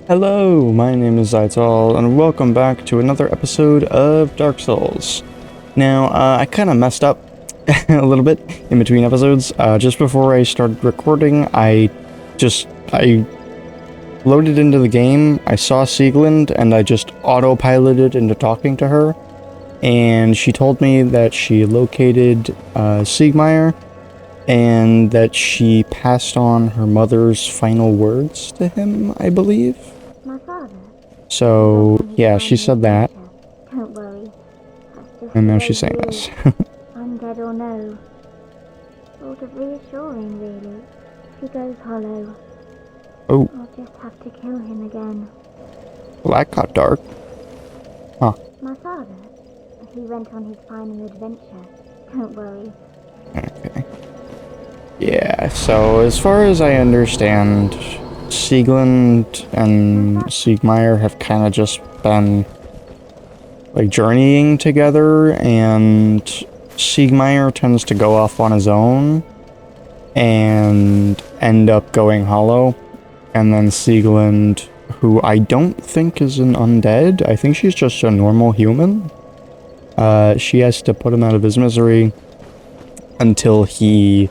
Hello, my name is Zaital, and welcome back to another episode of Dark Souls. Now, I kind of messed up a little bit in between episodes. Just before I started recording, I loaded into the game, I saw Sieglind, and I just autopiloted into talking to her, and she told me that she located Siegmeyer, and that she passed on her mother's final words to him, I believe. My father? So, yeah, she said that. Don't worry. That's just And the now way she's saying he this. is. Undead or no. Sort of reassuring, really. If he goes hollow, Oh, I'll just have to kill him again. well, that got dark. Huh. My father? He went on his final adventure. Don't worry. Okay. Yeah, so as far as I understand, Sieglind and Siegmeyer have kind of just been, like, journeying together, and Siegmeyer tends to go off on his own and end up going hollow. And then Sieglind, who I don't think is an undead, I think she's just a normal human. She has to put him out of his misery until he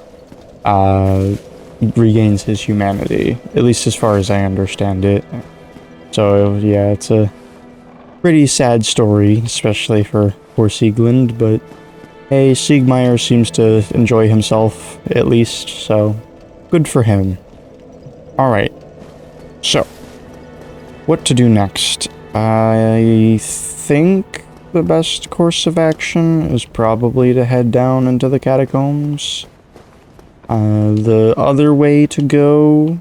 regains his humanity, at least as far as I understand it. So yeah, it's a pretty sad story, especially for poor Sieglind, but hey, Siegmeyer seems to enjoy himself, at least, so good for him. Alright, so what to do next? I think the best course of action is probably to head down into the catacombs. The other way to go,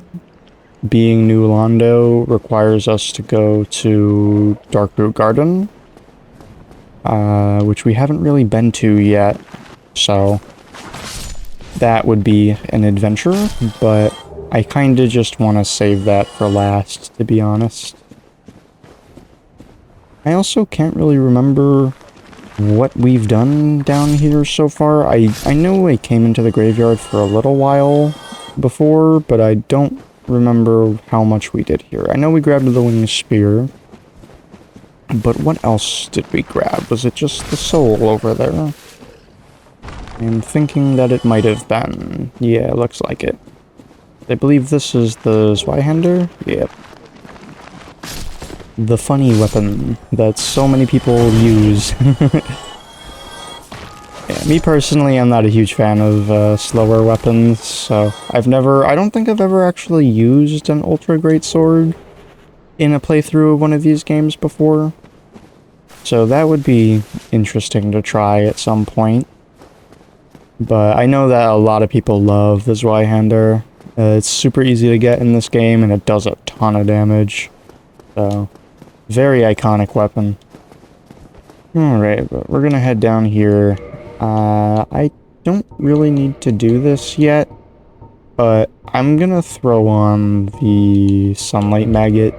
being New Londo, requires us to go to Darkroot Garden, which we haven't really been to yet, so that would be an adventure, but I kinda just want to save that for last, to be honest. I also can't really remember what we've done down here so far. I know I came into the graveyard for a little while before, but I don't remember how much we did here. I know we grabbed the winged spear, but what else did we grab? Was it just the soul over there? I'm thinking that it might have been. Yeah, looks like it. I believe this is the Zweihander? Yep. The funny weapon that so many people use. Yeah, me personally, I'm not a huge fan of slower weapons, so I don't think I've ever actually used an ultra great sword in a playthrough of one of these games before. So that would be interesting to try at some point. But I know that a lot of people love the Zweihander. It's super easy to get in this game, and it does a ton of damage. So, very iconic weapon. Alright, but we're gonna head down here. I don't really need to do this yet, but I'm gonna throw on the Sunlight Maggot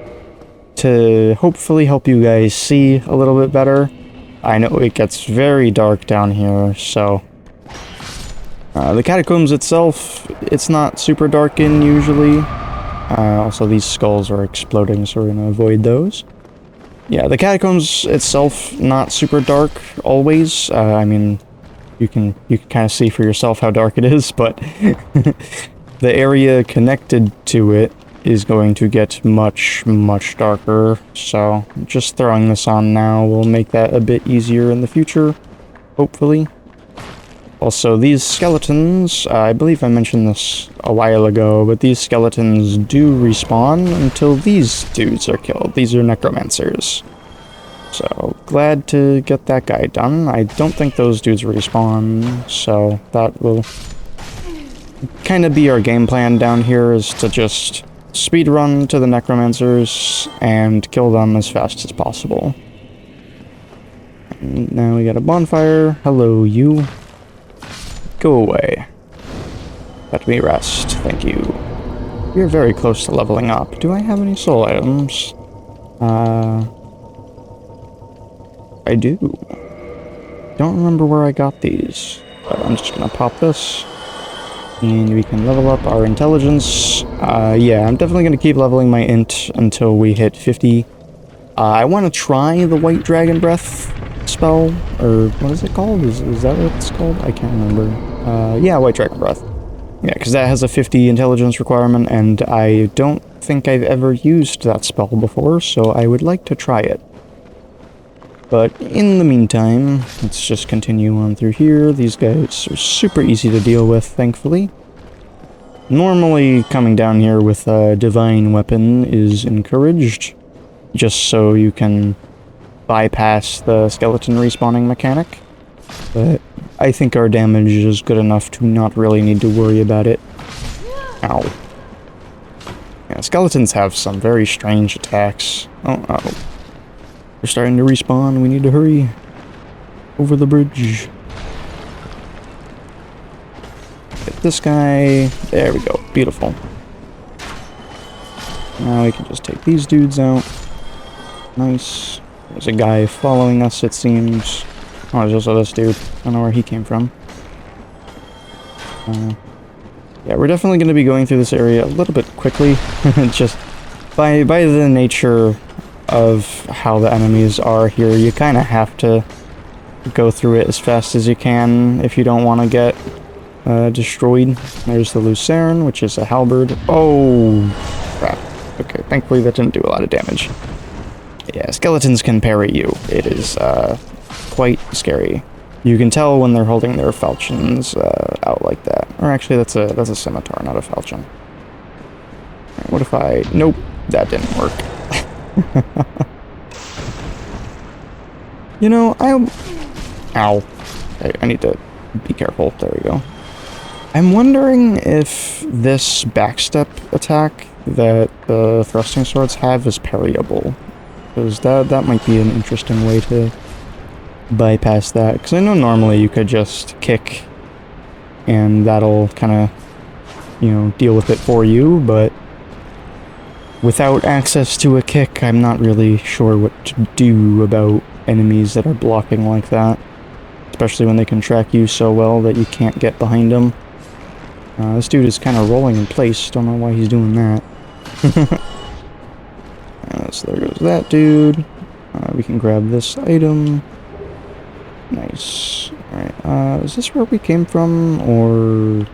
to hopefully help you guys see a little bit better. I know it gets very dark down here, so... the catacombs itself, it's not super dark in usually. Also, these skulls are exploding, so we're gonna avoid those. Yeah, the catacombs itself, not super dark always. I mean, you can kind of see for yourself how dark it is, but the area connected to it is going to get much, much darker. So just throwing this on now will make that a bit easier in the future, hopefully. Also, these skeletons, I believe I mentioned this a while ago, but these skeletons do respawn until these dudes are killed. These are necromancers. So, glad to get that guy done. I don't think those dudes respawn, so that will kind of be our game plan down here, is to just speedrun to the necromancers and kill them as fast as possible. And now we got a bonfire. Hello, you. Go away. Let me rest, thank you. You're very close to leveling up. Do I have any soul items? I do. Don't remember where I got these, but I'm just gonna pop this. And we can level up our intelligence. Yeah, I'm definitely going to keep leveling my int until we hit 50. I want to try the White Dragon Breath spell, or what is it called? Is that what it's called? I can't remember. Yeah, White Dragon Breath. Yeah, because that has a 50 intelligence requirement, and I don't think I've ever used that spell before, so I would like to try it. But in the meantime, let's just continue on through here. These guys are super easy to deal with, thankfully. Normally, coming down here with a divine weapon is encouraged, just so you can bypass the skeleton respawning mechanic. But I think our damage is good enough to not really need to worry about it. Ow. Yeah, skeletons have some very strange attacks. Oh. They're starting to respawn. We need to hurry over the bridge. Get this guy. There we go. Beautiful. Now we can just take these dudes out. Nice. There's a guy following us, it seems. Oh, there's also this dude. I don't know where he came from. Yeah, we're definitely going to be going through this area a little bit quickly. Just by the nature of how the enemies are here, you kind of have to go through it as fast as you can if you don't want to get destroyed. There's the Lucerne, which is a halberd. Oh, crap. Okay, thankfully that didn't do a lot of damage. Yeah, skeletons can parry you. It is quite scary. You can tell when they're holding their falchions out like that. Or actually, that's a scimitar, not a falchion. Right, what if I... Nope, that didn't work. You know, Ow. I need to be careful. There we go. I'm wondering if this backstep attack that the thrusting swords have is parryable. Because that might be an interesting way to bypass that. Because I know normally you could just kick and that'll kind of, you know, deal with it for you, but without access to a kick, I'm not really sure what to do about enemies that are blocking like that. Especially when they can track you so well that you can't get behind them. This dude is kind of rolling in place. Don't know why he's doing that. So there goes that dude. We can grab this item. Nice. Alright, is this where we came from, or...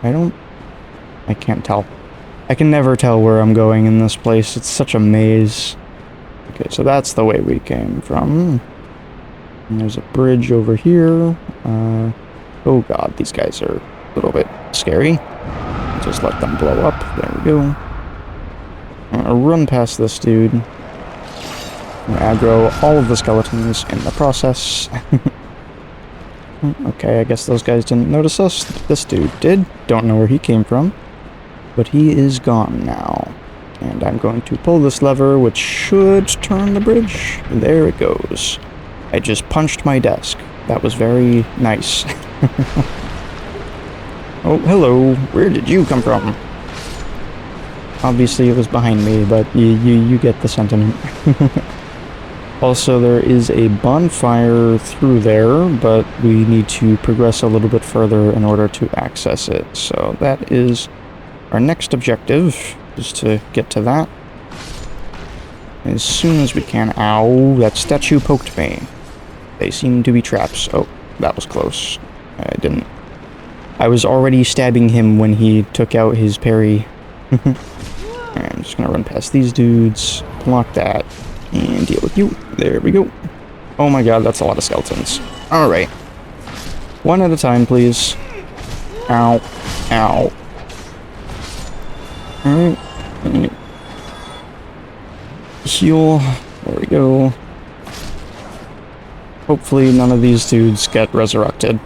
I can't tell. I can never tell where I'm going in this place. It's such a maze. Okay, so that's the way we came from. And there's a bridge over here. Oh god, these guys are a little bit scary. Just let them blow up. There we go. I'm gonna run past this dude. I'm gonna aggro all of the skeletons in the process. Okay, I guess those guys didn't notice us. This dude did. Don't know where he came from. But he is gone now. And I'm going to pull this lever, which should turn the bridge. There it goes. I just punched my desk. That was very nice. Oh, hello. Where did you come from? Obviously it was behind me, but you get the sentiment. Also, there is a bonfire through there, but we need to progress a little bit further in order to access it. So that is our next objective, is to get to that as soon as we can. Ow, that statue poked me. They seem to be traps. Oh, that was close. I was already stabbing him when he took out his parry. Alright, I'm just gonna run past these dudes, block that, and deal with you. There we go. Oh my god, that's a lot of skeletons. Alright. One at a time, please. Ow. Ow. Alright. Heal. There we go. Hopefully none of these dudes get resurrected.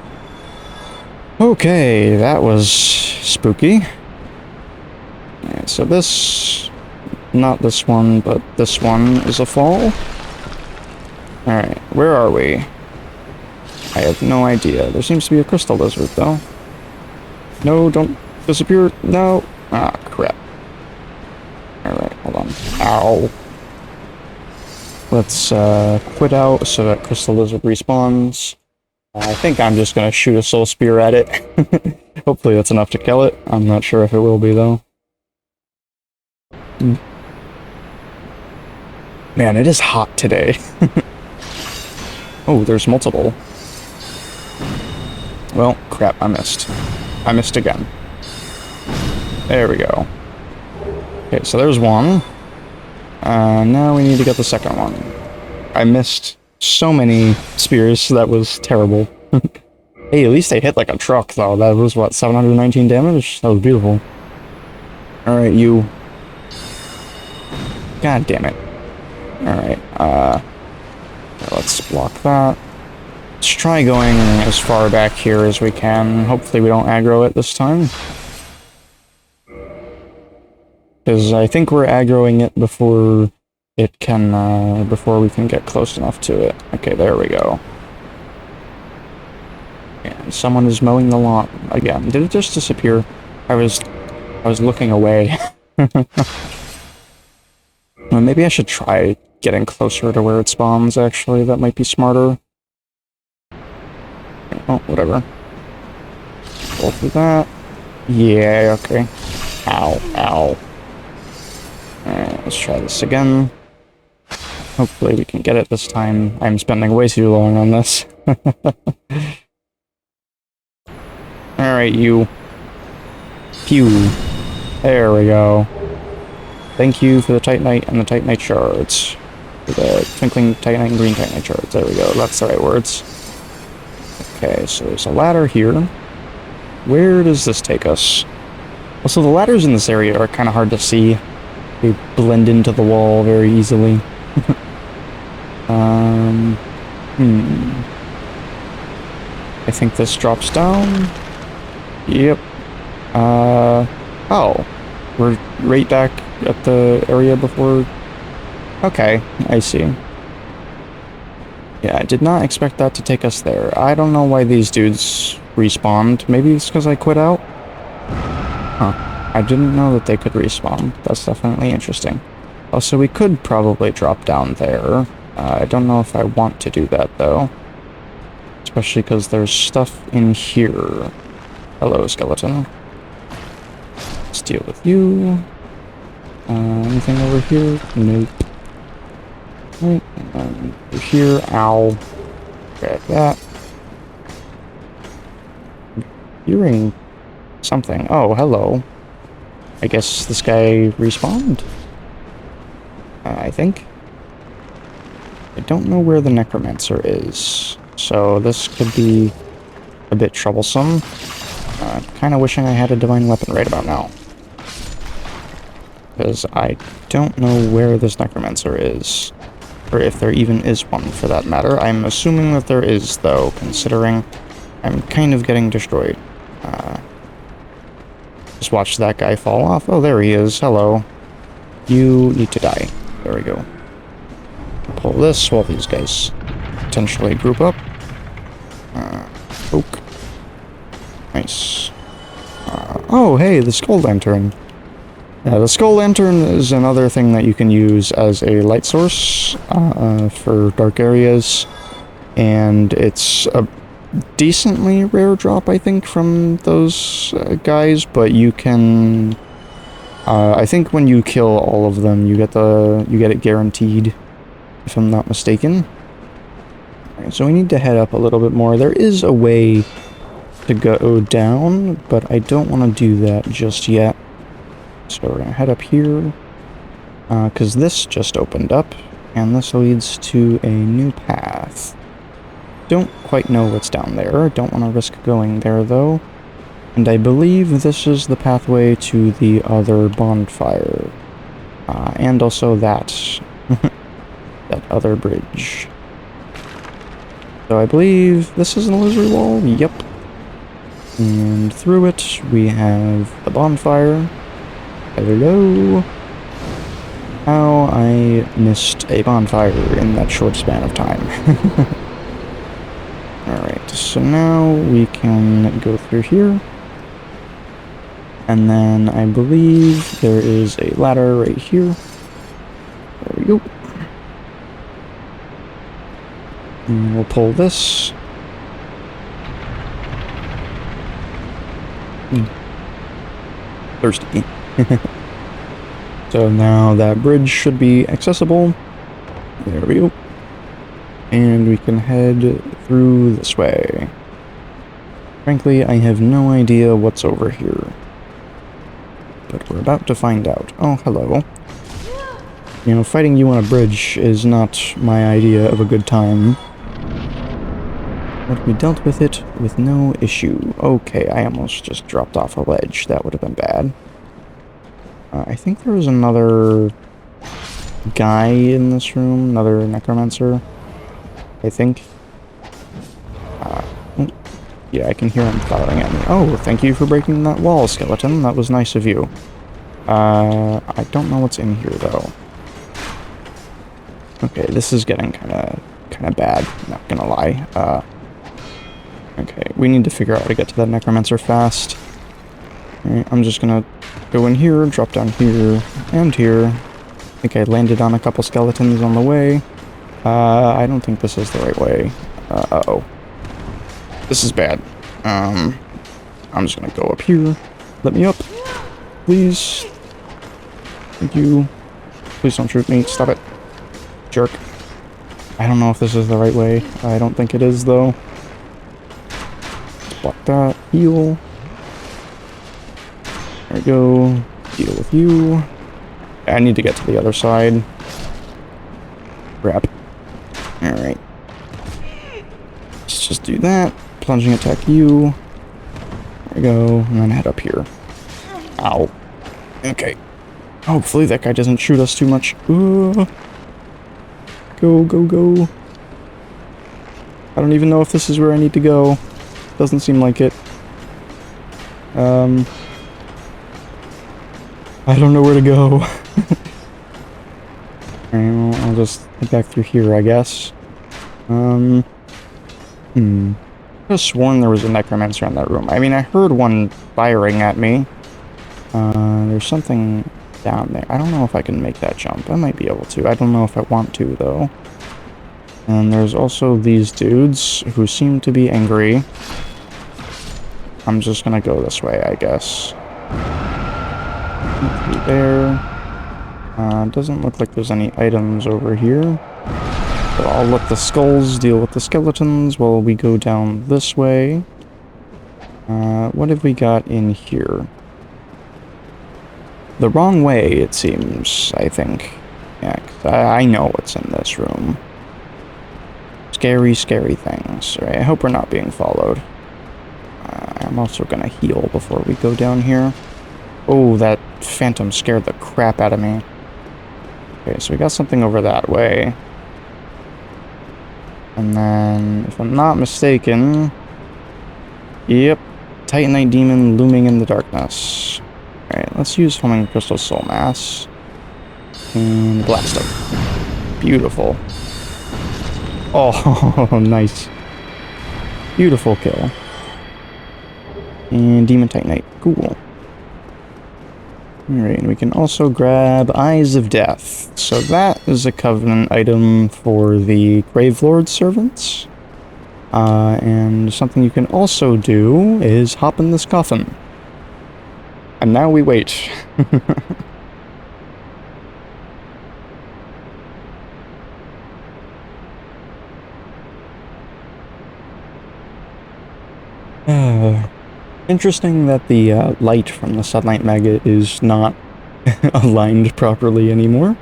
Okay, that was spooky. Alright, so this... Not this one, but this one is a fall. Alright, where are we? I have no idea. There seems to be a crystal lizard, though. No, don't disappear. No. Ah, crap. Alright, hold on. Ow. Let's quit out so that crystal lizard respawns. I think I'm just gonna shoot a soul spear at it. Hopefully that's enough to kill it. I'm not sure if it will be, though. Man, it is hot today. Oh, there's multiple. Well, crap, I missed. I missed again. There we go. Okay, so there's one. Now we need to get the second one. I missed so many spears, that was terrible. Hey, at least they hit like a truck, though. That was, what, 719 damage? That was beautiful. Alright, you. God damn it. Alright, let's block that. Let's try going as far back here as we can. Hopefully we don't aggro it this time. Because I think we're aggroing it before it can, before we can get close enough to it. Okay, there we go. And someone is mowing the lawn again. Did it just disappear? I was looking away. Well, maybe I should try getting closer to where it spawns, actually. That might be smarter. Oh, whatever. Go through that. Yeah, okay. Ow, ow. Alright, let's try this again. Hopefully we can get it this time. I'm spending way too long on this. Alright, you. Pew. There we go. Thank you for the Titanite and the Titanite shards. For the twinkling Titanite and green Titanite shards. There we go. That's the right words. Okay, so there's a ladder here. Where does this take us? Also, the ladders in this area are kind of hard to see. They blend into the wall very easily. I think this drops down. Yep. Oh. We're right back at the area before... Okay, I see. Yeah, I did not expect that to take us there. I don't know why these dudes respawned. Maybe it's because I quit out? Huh. I didn't know that they could respawn. That's definitely interesting. Also, we could probably drop down there. I don't know if I want to do that, though. Especially because there's stuff in here. Hello, skeleton. Let's deal with you. Anything over here? Nope. Right, and over here. Ow. Grab that. Hearing something. Oh, hello. I guess this guy respawned? I think. I don't know where the necromancer is, so this could be a bit troublesome. Kind of wishing I had a divine weapon right about now. Because I don't know where this necromancer is. Or if there even is one, for that matter. I'm assuming that there is, though, considering I'm kind of getting destroyed. Just watch that guy fall off. Oh, there he is. Hello. You need to die. There we go. Pull this while these guys potentially group up. Oak. Nice. Oh, hey, the skull lantern. Yeah, the skull lantern is another thing that you can use as a light source for dark areas. And it's a decently rare drop, I think, from those guys, but you can... I think when you kill all of them, you get it guaranteed, if I'm not mistaken. Alright, so we need to head up a little bit more. There is a way to go down, but I don't want to do that just yet. So we're going to head up here, because this just opened up, and this leads to a new path. Don't quite know what's down there. Don't want to risk going there, though. And I believe this is the pathway to the other bonfire. And also that. That other bridge. So I believe this is an illusory wall? Yep. And through it, we have the bonfire. Hello. How I missed a bonfire in that short span of time. Alright, so now we can go through here. And then I believe there is a ladder right here. There we go. And we'll pull this. Thirsty. So now that bridge should be accessible. There we go. And we can head through this way. Frankly, I have no idea what's over here. But we're about to find out. Oh, hello. You know, fighting you on a bridge is not my idea of a good time. But we dealt with it with no issue. Okay, I almost just dropped off a ledge. That would have been bad. I think there was another guy in this room, another necromancer. I think. Yeah, I can hear him firing at me. Oh, thank you for breaking that wall, skeleton. That was nice of you. I don't know what's in here, though. Okay, this is getting kind of bad, not gonna lie. Okay, we need to figure out how to get to that necromancer fast. Alright, I'm just gonna go in here, drop down here, and here. I think I landed on a couple skeletons on the way. I don't think this is the right way. Uh-oh. This is bad. I'm just gonna go up here. Let me up. Please. Thank you. Please don't shoot me. Stop it. Jerk. I don't know if this is the right way. I don't think it is, though. Block that. Heal. There we go. Deal with you. I need to get to the other side. Crap. Alright. Let's just do that. Plunging attack you. There we go. And then head up here. Ow. Okay. Hopefully that guy doesn't shoot us too much. Go, go, go. I don't even know if this is where I need to go. Doesn't seem like it. I don't know where to go. Alright, well, I'll just head back through here, I guess. I could have sworn there was a necromancer in that room. I mean, I heard one firing at me. There's something down there. I don't know if I can make that jump. I might be able to. I don't know if I want to, though. And there's also these dudes who seem to be angry. I'm just gonna go this way, I guess. Through there. Doesn't look like there's any items over here. So I'll let the skulls deal with the skeletons while we go down this way. What have we got in here? The wrong way, it seems, I think. Yeah, 'cause I know what's in this room. Scary, scary things. Right, I hope we're not being followed. I'm also gonna heal before we go down here. Oh, that phantom scared the crap out of me. Okay, so we got something over that way. And then, if I'm not mistaken... Yep. Titanite demon looming in the darkness. Alright, let's use Homing Crystal Soul Mass. And blast him. Beautiful. Oh, nice. Beautiful kill. And Demon Titanite. Cool. Alright, and we can also grab Eyes of Death. So that is a Covenant item for the Gravelord servants. And something you can also do is hop in this coffin. And now we wait. Interesting that the light from the Sunlight Maggot is not aligned properly anymore.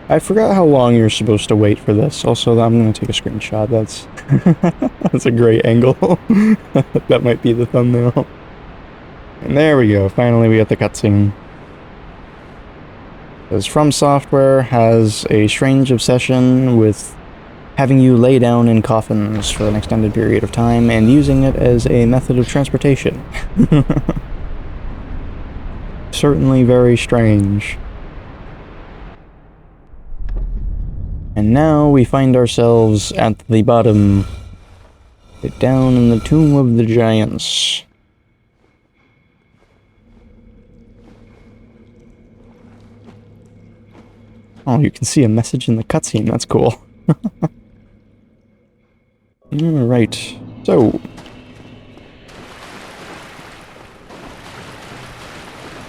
I forgot how long you're supposed to wait for this. Also, I'm going to take a screenshot. That's that's a great angle. That might be the thumbnail. And there we go. Finally, we got the cutscene. Because From Software has a strange obsession with having you lay down in coffins for an extended period of time and using it as a method of transportation. Certainly very strange. And now we find ourselves at the bottom, down in the Tomb of the Giants. Oh, you can see a message in the cutscene, that's cool. Alright, so,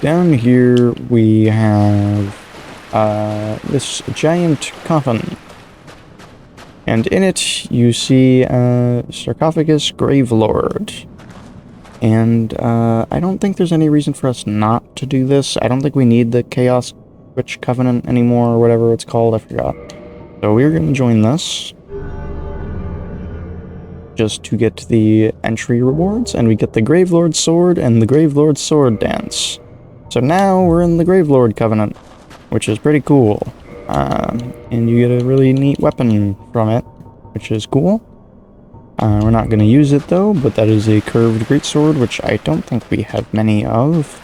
Down here we have this giant coffin. And in it you see Sarcophagus Gravelord. And I don't think there's any reason for us not to do this. I don't think we need the Chaos Witch Covenant anymore, or whatever it's called, I forgot. So we're going to join this. Just to get the entry rewards, and we get the Gravelord Sword and the Gravelord Sword Dance. So now we're in the Gravelord Covenant, which is pretty cool. And you get a really neat weapon from it, which is cool. We're not going to use it though, but that is a curved greatsword, which I don't think we have many of.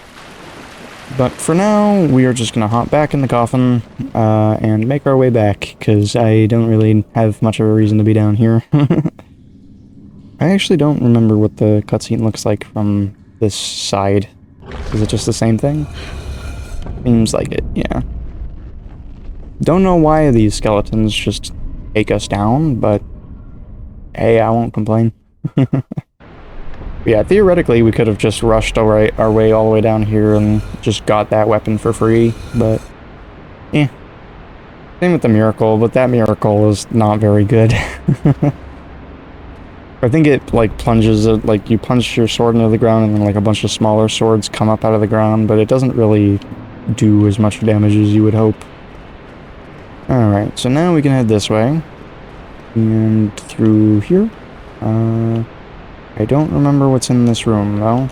But for now, we are just going to hop back in the coffin and make our way back, because I don't really have much of a reason to be down here. I actually don't remember what the cutscene looks like from this side. Is it just the same thing? Seems like it, yeah. Don't know why these skeletons just take us down, but hey, I won't complain. Yeah, theoretically we could have just rushed our way all the way down here and just got that weapon for free, but yeah. Same with the miracle, but that miracle is not very good. I think it, like, plunges it, like, you punch your sword into the ground and then, like, a bunch of smaller swords come up out of the ground, but it doesn't really do as much damage as you would hope. Alright, so now we can head this way. And through here. I don't remember what's in this room, though.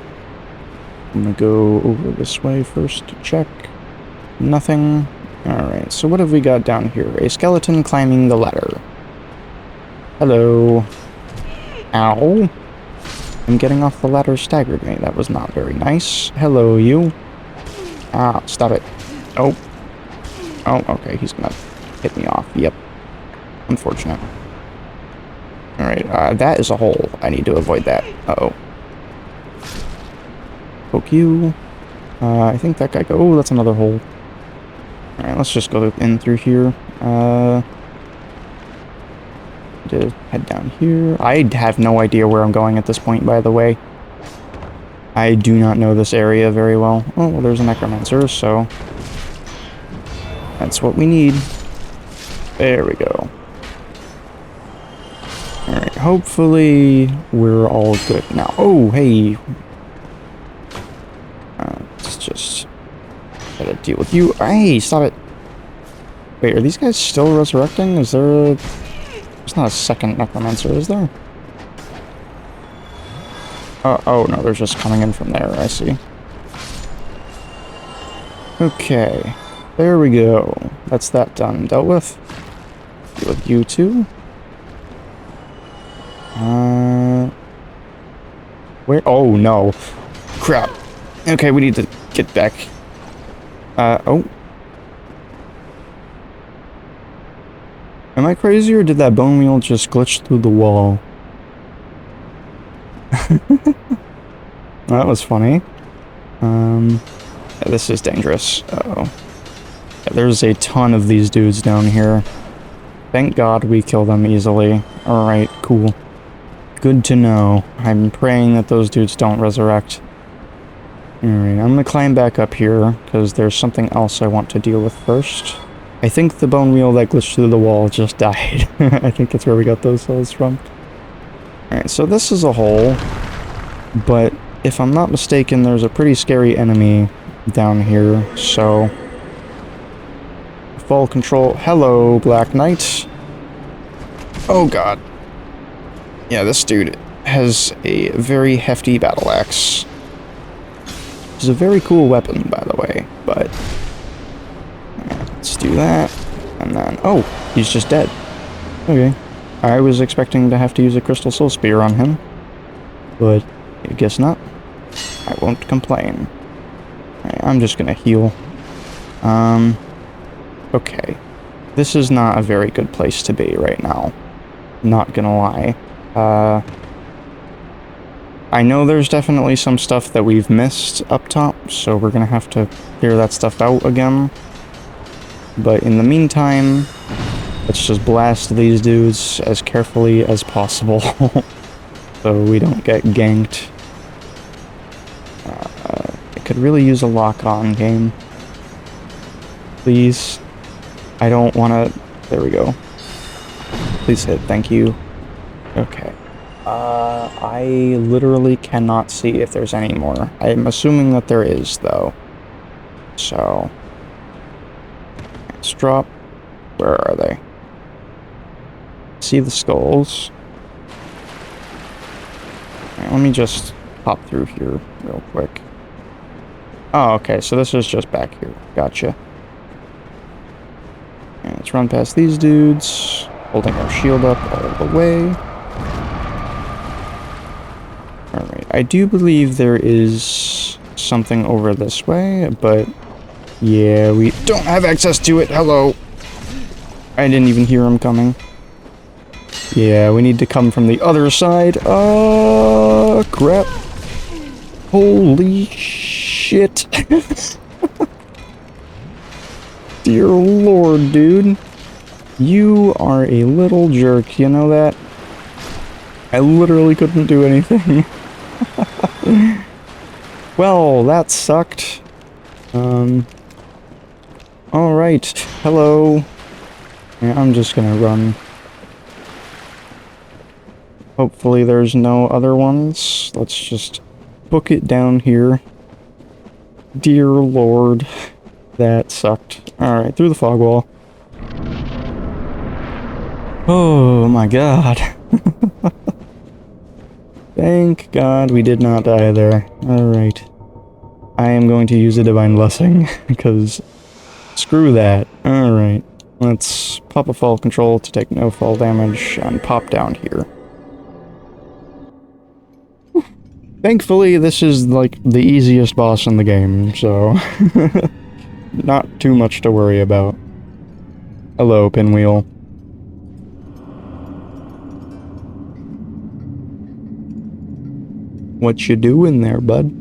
I'm gonna go over this way first to check. Nothing. Alright, so what have we got down here? A skeleton climbing the ladder. Hello. Ow. And getting off the ladder staggered me. That was not very nice. Hello, you. Ah, stop it. Oh. Oh, okay, he's gonna hit me off. Yep. Unfortunate. Alright, that is a hole. I need to avoid that. Uh-oh. Poke you. I think that guy go... Oh, that's another hole. Alright, let's just go in through here. To head down here. I have no idea where I'm going at this point, by the way. I do not know this area very well. Oh, well, there's a necromancer, so that's what we need. There we go. Alright, hopefully we're all good now. Oh, hey. Let's just gotta deal with you. Hey, stop it. Wait, are these guys still resurrecting? Is there a... There's not a second necromancer, is there? Oh, no, they're just coming in from there, I see. Okay, there we go. That's that done. Dealt with. Deal with you too. Where? Oh, no. Crap. Okay, we need to get back. Oh. Am I crazy, or did that bone wheel just glitch through the wall? That was funny. Yeah, this is dangerous. Uh-oh. Yeah, there's a ton of these dudes down here. Thank God we kill them easily. Alright, cool. Good to know. I'm praying that those dudes don't resurrect. Alright, I'm gonna climb back up here, because there's something else I want to deal with first. I think the bone wheel that glitched through the wall just died. I think that's where we got those souls from. Alright, so this is a hole, but if I'm not mistaken, there's a pretty scary enemy down here, so... Full control. Hello, Black Knight. Oh god. Yeah, this dude has a very hefty battle axe. It's a very cool weapon, by the way, but... Let's do that, and then... Oh, he's just dead. Okay. I was expecting to have to use a Crystal Soul Spear on him, but I guess not. I won't complain. Right, I'm just gonna heal. Okay. This is not a very good place to be right now. Not gonna lie. I know there's definitely some stuff that we've missed up top, so we're gonna have to clear that stuff out again. But in the meantime, let's just blast these dudes as carefully as possible so we don't get ganked. could really use a lock-on game. Please. I don't want to... There we go. Please hit. Thank you. Okay. I literally cannot see if there's any more. I'm assuming that there is, though. So... let's drop. Where are they? See the skulls. Right, let me just pop through here real quick. Oh, okay, so this is just back here. Gotcha. And let's run past these dudes, holding our shield up all the way. Alright, I do believe there is something over this way, but yeah, we don't have access to it. Hello. I didn't even hear him coming. Yeah, we need to come from the other side. Crap. Holy shit. Dear Lord, dude. You are a little jerk, you know that? I literally couldn't do anything. Well, that sucked. Alright. Hello. Yeah, I'm just gonna run. Hopefully there's no other ones. Let's just book it down here. Dear Lord. That sucked. Alright, through the fog wall. Oh my god. Thank God we did not die there. Alright. I am going to use a Divine Blessing, because screw that. Alright. Let's pop a fall control to take no fall damage and pop down here. Thankfully, this is like the easiest boss in the game, so not too much to worry about. Hello, Pinwheel. What you doing there, bud?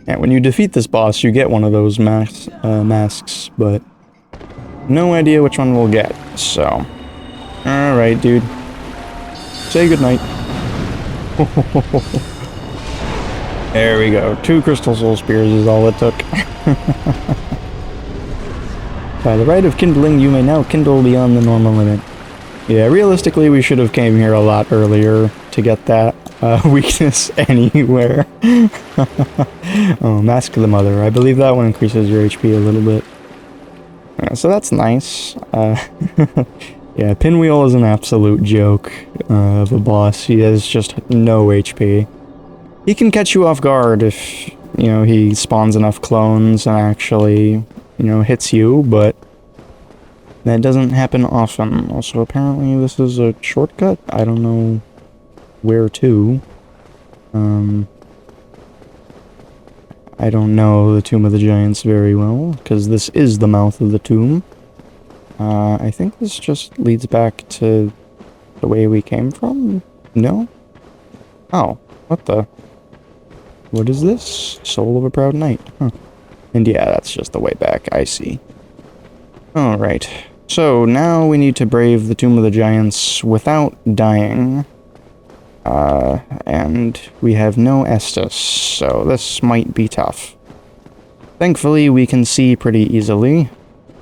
Yeah, when you defeat this boss, you get one of those masks, but no idea which one we'll get, so... Alright, dude. Say goodnight. There we go. 2 Crystal Soul Spears is all it took. By the rite of kindling, you may now kindle beyond the normal limit. Yeah, realistically, we should have came here a lot earlier to get that weakness anywhere. Oh, Mask of the Mother. I believe that one increases your HP a little bit. So that's nice. Yeah, Pinwheel is an absolute joke of a boss. He has just no HP. He can catch you off guard if, you know, he spawns enough clones and actually, you know, hits you, but that doesn't happen often. Also, apparently this is a shortcut. I don't know where to. I don't know the Tomb of the Giants very well, because this is the mouth of the tomb. I think this just leads back to the way we came from? No? Oh, what the? What is this? Soul of a Proud Knight. Huh. And yeah, that's just the way back, I see. Alright, so now we need to brave the Tomb of the Giants without dying. And we have no Estus, so this might be tough. Thankfully, we can see pretty easily.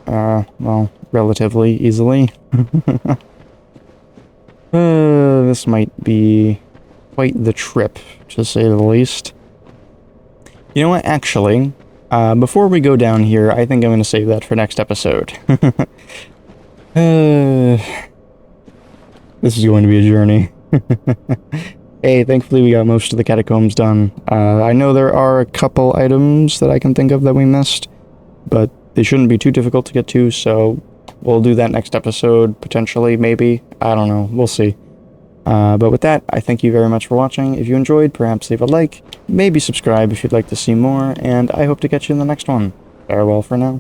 Well, relatively easily. This might be quite the trip, to say the least. You know what, actually, before we go down here, I think I'm going to save that for next episode. This is going to be a journey. Hey, thankfully we got most of the catacombs done. I know there are a couple items that I can think of that we missed, but they shouldn't be too difficult to get to, so we'll do that next episode, potentially, maybe. I don't know, we'll see. But with that, I thank you very much for watching. If you enjoyed, perhaps leave a like, maybe subscribe if you'd like to see more, and I hope to catch you in the next one. Farewell for now.